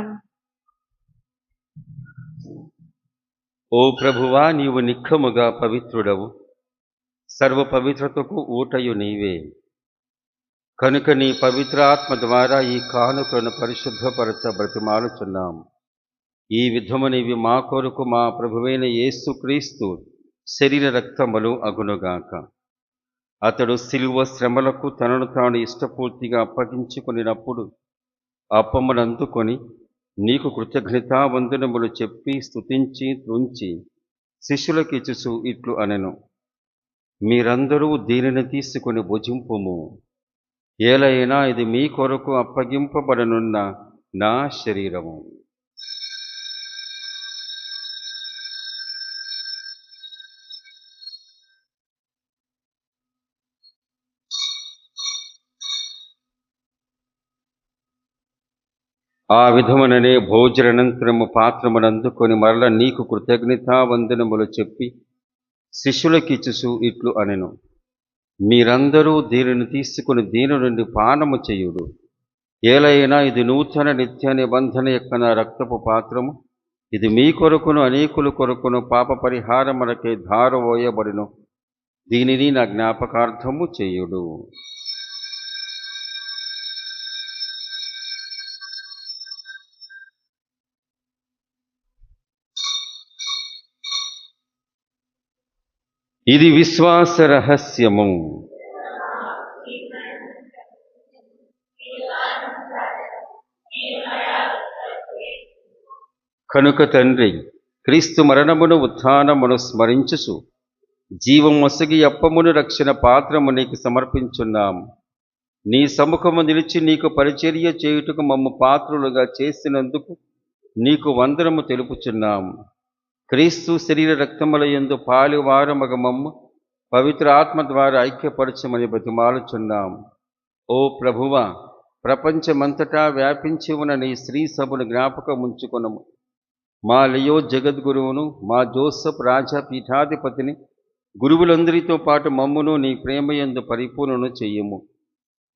ఓ ప్రభువా, నీవు నిఖముగా పవిత్రుడవు, సర్వ పవిత్రతకు ఊటయు నీవే. కనుక నీ పవిత్రాత్మ ద్వారా ఈ కానుకను పరిశుద్ధపరచ బ్రతిమాలుచున్నాం. ఈ విధమునివి మా కొరకు మా ప్రభువైన యేసుక్రీస్తు శరీర రక్తములు అగునుగాక. అతడు శిలువ శ్రమలకు తనను తాను ఇష్టపూర్తిగా అప్పగించుకునినప్పుడు అప్పమునందుకొని నీకు కృతజ్ఞతావందనములు చెప్పి స్తుతించి త్రుంచి శిష్యులకిచ్చుచు ఇట్లు అనెను, మీరందరూ దీనిని తీసుకుని భుజింపుము. ఏలైనా ఇది మీ కొరకు అప్పగింపబడనున్న నా శరీరము. ఆ విధముననే భోజనానంతరము పాత్రమునందుకొని మరల నీకు కృతజ్ఞతావందనములు చెప్పి శిష్యులకిచ్చుచు ఇట్లు అనెను, మీరందరూ దీనిని తీసుకుని దీని నుండి పానము చేయుడు. ఏలైనా ఇది నూతన నిత్య నిబంధన యొక్క నా రక్తపు పాత్రము. ఇది మీ కొరకును అనేకుల కొరకును పాప పరిహారమునకై ధారవోయబడును. దీనిని నా జ్ఞాపకార్థము చేయుడు. ఇది విశ్వాస రహస్యము. కనుక తండ్రి, క్రీస్తు మరణమును ఉత్థానమును స్మరించుచు జీవం మొసగి అప్పమును రక్షణ పాత్రము నీకు సమర్పించున్నాము. నీ సముఖము నిలిచి నీకు పరిచర్య చేయుటకు మమ్ము పాత్రులుగా చేసినందుకు నీకు వందనము తెలుపుచున్నాము. క్రీస్తు శరీర రక్తముల యందు పాలువారమగ మమ్ము పవిత్ర ఆత్మ ద్వారా ఐక్యపరచమని బతిమాలుచున్నాము. ఓ ప్రభువా, ప్రపంచమంతటా వ్యాపించి ఉన్న నీ శ్రీ సభను జ్ఞాపకముంచుకొనము. మా లియో జగద్గురువును, మా జోసఫ్ రాజా పీఠాధిపతిని, గురువులందరితో పాటు మమ్మును నీ ప్రేమయందు పరిపూర్ణను చెయ్యము.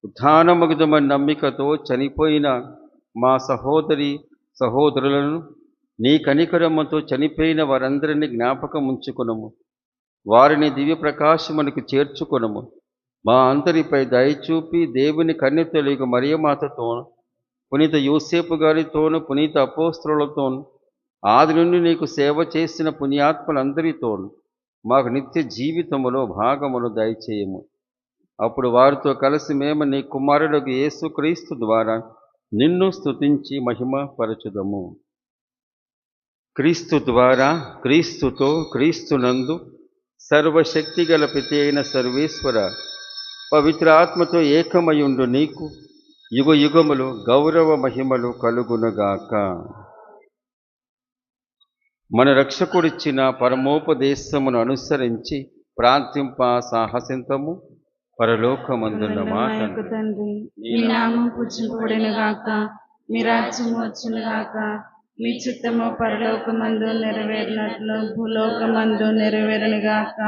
ఉత్థానమగుదమని నమ్మికతో చనిపోయిన మా సహోదరులను నీ కనికరమ్మతో చనిపోయిన వారందరినీ జ్ఞాపకముంచుకొనము. వారిని దివ్య ప్రకాశమునకు చేర్చుకొనము. మా అందరిపై దయచూపి దేవుని కన్యతలిగు మరియమాతతోను, పునీత యోసేపు గారితోను, పునీత అపోస్తలులతోను, ఆది నుండి నీకు సేవ చేసిన పుణ్యాత్మలందరితోను మాకు నిత్య జీవితములో భాగమును దయచేయము. అప్పుడు వారితో కలిసి మేము నీ కుమారుడు యేసుక్రీస్తు ద్వారా నిన్ను స్తుతించి మహిమపరచుదము. క్రీస్తు ద్వారా, క్రీస్తుతో, క్రీస్తునందు సర్వశక్తి గల పిత అయిన సర్వేశ్వర, పవిత్ర ఆత్మతో ఏకమయుండు నీకు యుగ యుగములు గౌరవ మహిమలు కలుగునుగాక. మన రక్షకుడిచ్చిన పరమోపదేశమును అనుసరించి ప్రార్థింప సాహసింతము. పరలోకమందున్న మాట తండ్రి, మీ నామం పూజింపబడును గాక, మీ రాజ్యం వచ్చును గాక, మీ చిత్తము పరలోకమందు నెరవేరినట్లు భూలోకమందు నెరవేరును గాక.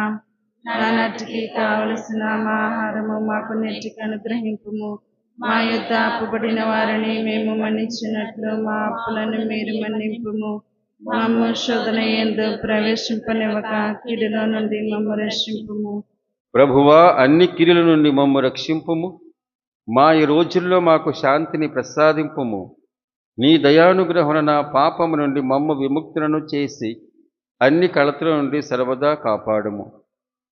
నానాటికి కావలసిన మా ఆహారము మాకు నేటికి అనుగ్రహింపుము. మా యొద్ద అప్పుబడిన వారిని మేము మన్నించినట్లు మా అప్పులను మీరు మన్నింపుము. మమ్ము శోధన యందు ప్రవేశింపనివ్వక కీడులో నుండి మమ్ము రక్షింపుము. ప్రభువా, అన్ని కీడుల నుండి మమ్ము రక్షింపుము. మా ఈ రోజుల్లో మాకు శాంతిని ప్రసాదింపుము. నీ దయానుగ్రహణ నా పాపము నుండి మమ్ము విముక్తులను చేసి అన్ని కలతల నుండి సర్వదా కాపాడుము.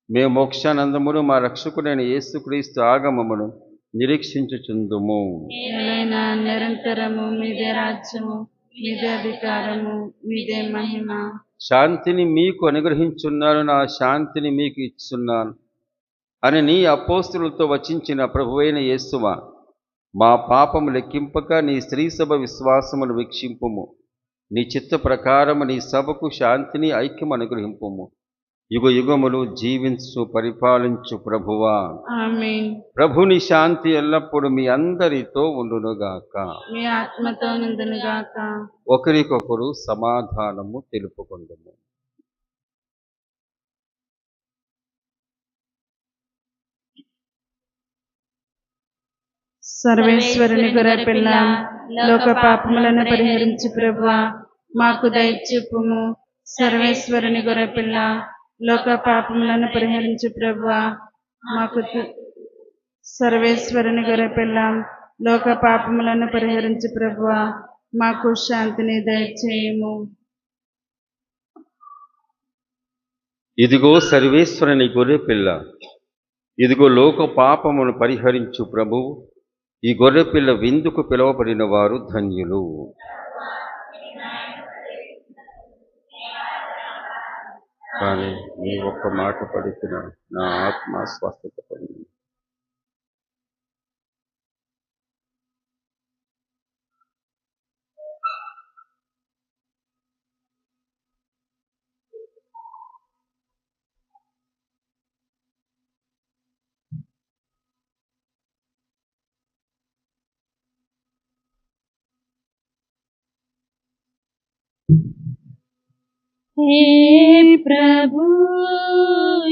మేము మోక్షానందమును మా రక్షకుడైన యేసుక్రీస్తు ఆగమమును నిరీక్షించుచుందుము. ఏలైనా నిరంతరము మీదే రాజ్యము, మీదే అధికారము, మీదే మహిమ. శాంతిని మీకు అనుగ్రహించున్నాను, నా శాంతిని మీకు ఇస్తున్నాను అని నీ అపోస్తులతో వచించిన ప్రభువైన యేసువా, మా పాపము లెక్కింపక నీ స్త్రీ సభ విశ్వాసమును వీక్షింపుము. నీ చిత్త ప్రకారము నీ సభకు శాంతిని ఐక్యము అనుగ్రహింపుము. యుగ యుగములు జీవించు పరిపాలించు ప్రభువా, ఆమేన్. ప్రభుని శాంతి ఎల్లప్పుడూ మీ అందరితో ఉండునుగాక. మీ ఆత్మతో నుండునుగాక. ఒకరికొకరు సమాధానము తెలుపుకొందుము. సర్వేశ్వరుని గొర్రెపిల్ల, లోక పాపములను పరిహరించు ప్రభువా, మాకు దయచూపుము. సర్వేశ్వరుని గొర్రెపిల్ల, లోక పాపములను పరిహరించు ప్రభువా, మాకు సర్వేశ్వరుని గొర్రెపిల్ల, లోక పాపములను పరిహరించు ప్రభువా, మాకు శాంతిని దయచేయము. ఇదిగో సర్వేశ్వరుని గొర్రె పిల్ల, ఇదిగో లోక పాపమును పరిహరించు ప్రభువు. ఈ గొర్రె పిల్ల విందుకు పిలువబడిన వారు ధన్యులు. కానీ నీ ఒక్క మాట పలికిన నా ఆత్మ స్వస్థత పొందింది. हे प्रभु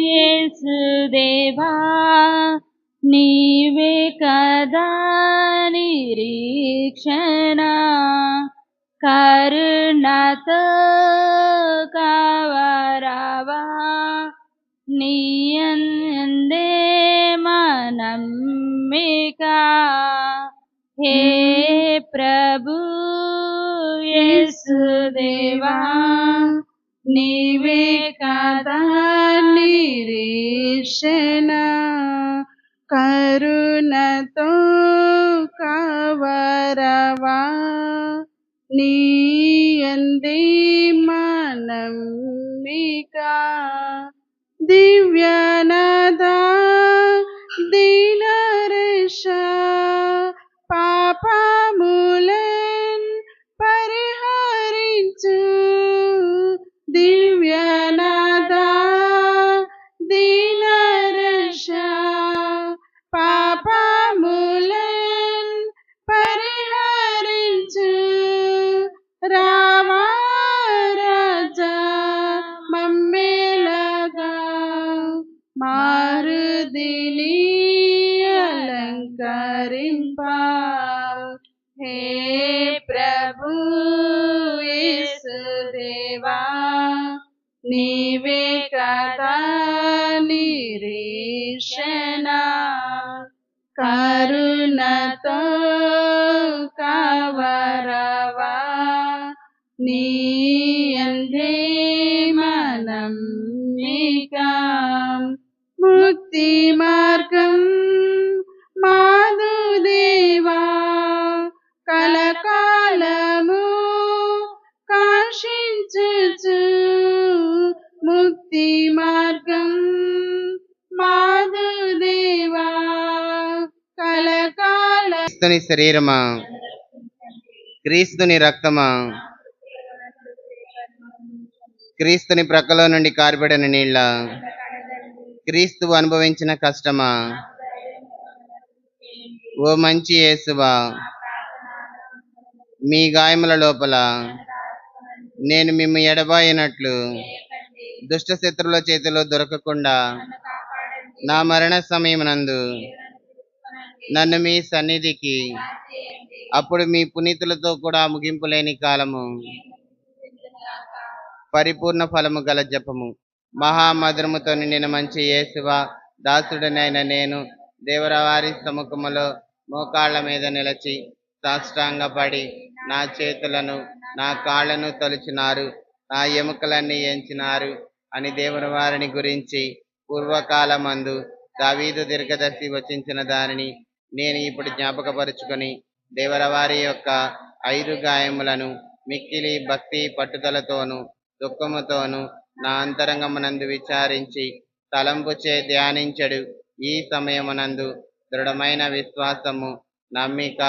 येसुदेवा, నీవే కదా నిరీక్షణ, కరుణతో కావరావా, నీ అందే మా నమ్మిక. హే ప్రభు యేసుదేవా, నీవే కదా నిరీక్షణ, కరుణతో కవరవా, నీ యందే మా నమ్మిక. దివ్యనాథ దీనరక్ష, పాపములన్ పరిహరించు. దివ్యనాథ దీనరక్ష, పాపములన్ పరిహరించు. రావా రాజా మమ్మేలగా, మారుదిని అలంకరింపా. హే ప్రభు యేసుదేవా, నీవే కదా నిరీక్షణ, కరుణతో కవరవా, నీ యందే మా నమ్మిక. ముక్తి మార్గం మాదు దేవా, కలకాలము కాంక్షించుచు. ముక్తి మార్గం మాదు దేవా, కలకాల. క్రీస్తుని శరీరమా, క్రీస్తుని రక్తమా, క్రీస్తుని ప్రక్కలో నుండి కారిపడిన నీళ్ళ, క్రీస్తువు అనుభవించిన కష్టమా, ఓ మంచి యేసువా, మీ గాయముల లోపల నేను మిమ్ము ఎడబాయినట్లు దుష్ట శత్రువుల చేతిలో దొరకకుండా నా మరణ సమయమునందు నన్ను మీ సన్నిధికి, అప్పుడు మీ పునీతులతో కూడా ముగింపు లేని కాలము పరిపూర్ణ ఫలము గల జపము. మహామధురముతో నిండిన మంచి యేసువా, దాసుడనైన నేను దేవరవారి సముఖములో మోకాళ్ళ మీద నిలిచి సాష్టాంగపడి నా చేతులను నా కాళ్ళను తొలిచినారు. నా ఎముకలన్నీ ఎంచినారు అని దేవుని వారిని గురించి పూర్వకాలమందు దావీదు దీర్ఘదర్శి వచించిన దానిని నేను ఇప్పుడు జ్ఞాపకపరుచుకొని దేవరవారి యొక్క 5 గాయములను మిక్కిలి భక్తి పట్టుదలతోనూ దుఃఖముతోనూ నా అంతరంగమునందు విచారించి తలంపుచే ధ్యానించడు ఈ సమయమునందు దృఢమైన విశ్వాసము, నమ్మిక,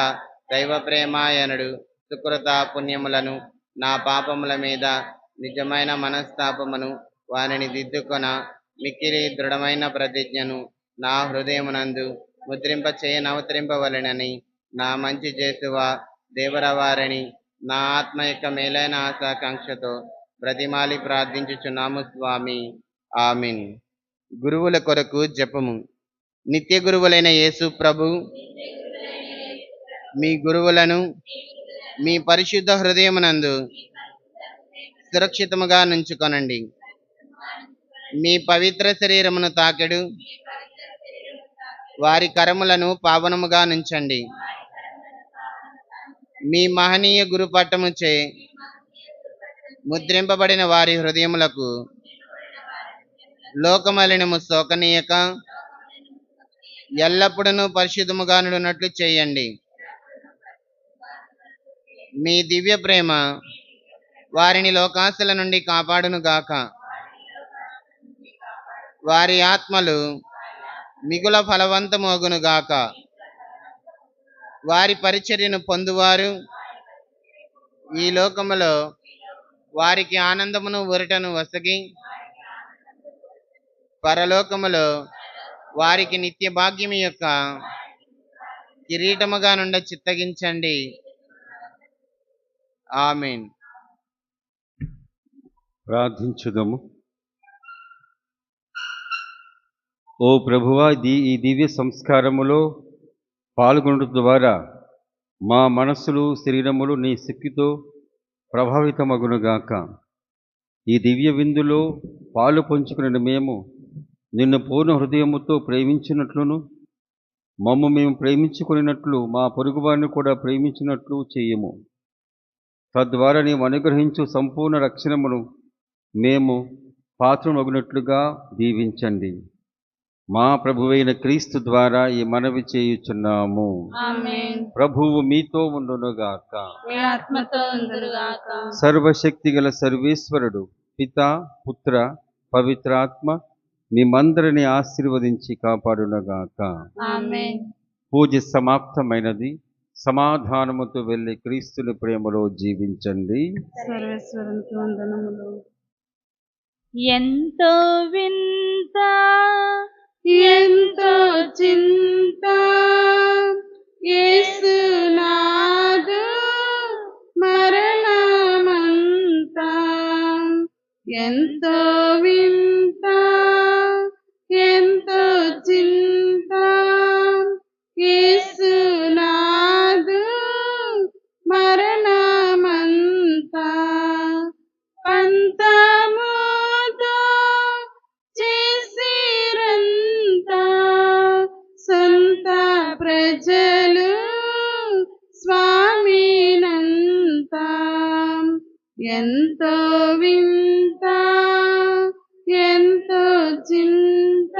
దైవ ప్రేమాయనుడు సుకృత పుణ్యములను నా పాపముల మీద నిజమైన మనస్తాపమును వారిని దిద్దుకొన మిక్కిలి దృఢమైన ప్రతిజ్ఞను నా హృదయమునందు ముద్రింప చేయనవతరింపవలెనని నా మంచి చేసువా దేవరవారిని నా ఆత్మ యొక్క మేలైన ఆశాకాంక్షతో బ్రతిమాలి ప్రార్థించుచున్నాము స్వామి. ఆమీన్. గురువుల కొరకు జపము. నిత్య గురువులైన యేసు ప్రభు మీ గురువులను మీ పరిశుద్ధ హృదయమునందు సురక్షితముగా నుంచుకొనండి. మీ పవిత్ర శరీరమును తాకెడు వారి కరములను పావనముగా నుంచండి. మీ మహనీయ గురుపట్టముచే ముద్రింపబడిన వారి హృదయములకు లోకమలినము సోకనీయక ఎల్లప్పుడూ పరిశుద్ధముగా నుండునట్లు చేయండి. మీ దివ్య ప్రేమ వారిని లోకాశల నుండి కాపాడునుగాక. వారి ఆత్మలు మిగుల ఫలవంతమగునుగాక. వారి పరిచర్యను పొందువారు ఈ లోకములో వారికి ఆనందమును ఊరటను వసగి పరలోకములో వారికి నిత్య భాగ్యము యొక్క కిరీటముగా నుండి చిత్తగించండి. ఆమేన్. ప్రార్థించుదము. ఓ ప్రభువా, ఈ దివ్య సంస్కారములో పాల్గొనడం ద్వారా మా మనస్సులు శరీరములు నీ శక్తితో ప్రభావితమగునుగాక. ఈ దివ్య విందులో పాలు పంచుకున్న మేము నిన్ను పూర్ణ హృదయముతో ప్రేమించినట్లును మమ్ము మేము ప్రేమించుకున్నట్లు మా పొరుగువారిని కూడా ప్రేమించినట్లు చేయము. తద్వారా నీవు అనుగ్రహించు సంపూర్ణ రక్షణమును మేము పాత్రమగునట్లుగా దీవించండి. మా ప్రభువైన క్రీస్తు ద్వారా ఈ మనవి చేయుచున్నాము. ఆమేన్. ప్రభువు మీతో ఉండునుగాక. మీ ఆత్మతో ఉండునుగాక. సర్వశక్తిగల సర్వేశ్వరుడు పితా, పుత్ర, పవిత్రాత్మ మిమ్మందరిని ఆశీర్వదించి కాపాడునుగాక. ఆమేన్. పూజ సమాప్తమైనది. సమాధానముతో వెళ్ళి క్రీస్తుని ప్రేమలో జీవించండి. సర్వేశ్వరునికి వందనములు. ఎంతో వింత ఎంతో చింత యేసునాథు మరణమంత. ఎంతో వింత ఎంతో చింత యేసునాథు మరణమంత. పంతముతో చేసిరంత సొంత ప్రజలు స్వామినంత. ఎంతో వింత ఎంతో చింత